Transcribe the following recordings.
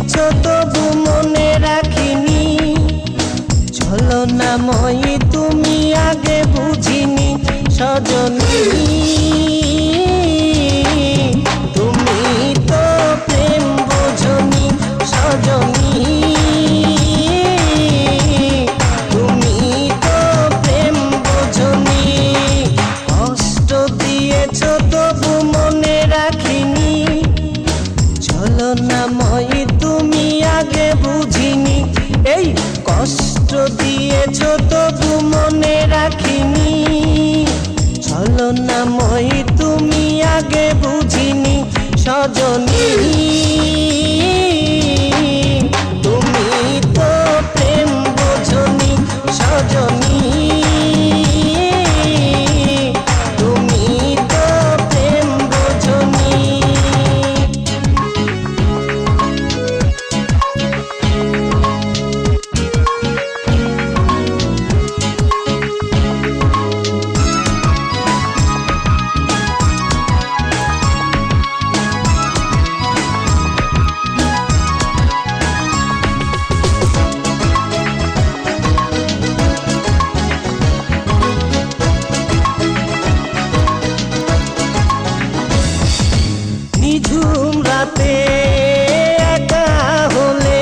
দিয়েছো তবু মনে রাখিনি, ছলনাময়ী তুমি আগে বুঝিনি সজনী। তুমি তো প্রেম বোঝনি সজনী, তুমি তো প্রেম বোঝনি। কষ্ট দিয়েছো তবু মনে রাখিনি, ছলনাময়ী তুমি আগে বুঝিনি। এই কষ্ট দিয়েছো তবু মনে রাখিনি, ছলনাময়ী তুমি আগে বুঝিনি সজনী। তুমি তো প্রেম বোঝনি সজনী, তুমি তো প্রেম বোঝনি। নিঝুম রাতে একা হলে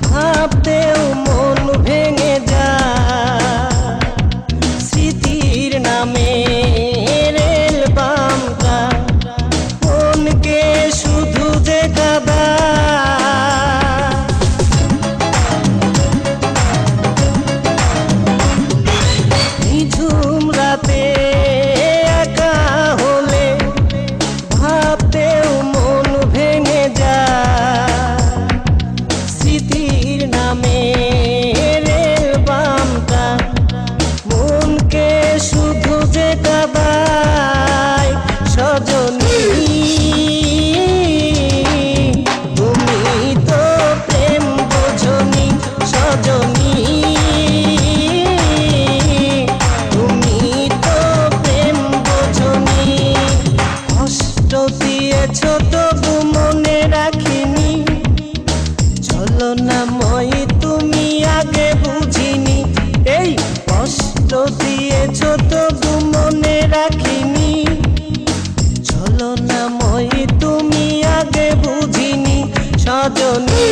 ভাবতেও মন ভেঙে যায়, স্মৃতির নামে রেল বামটা মনকে শুধু যে কাঁদায়। নিঝুম রাতে একা হলে ভাবতেও মন ভেঙে যায়, স্মৃতির নামে রেল বামটা মনকে শুধু যে কাঁদায় সজনী। তুমি তো প্রেম বোঝনি সজনী, তুমি তো প্রেম বোঝনি। কষ্ট দিয়েছো তবু মনে রাখিনি, ছলনাময়ী তুমি আগে বুঝিনি। এই কষ্ট দিয়েছো তবু মনে রাখিনি, ছলনাময়ী তুমি আগে বুঝিনি সজনী।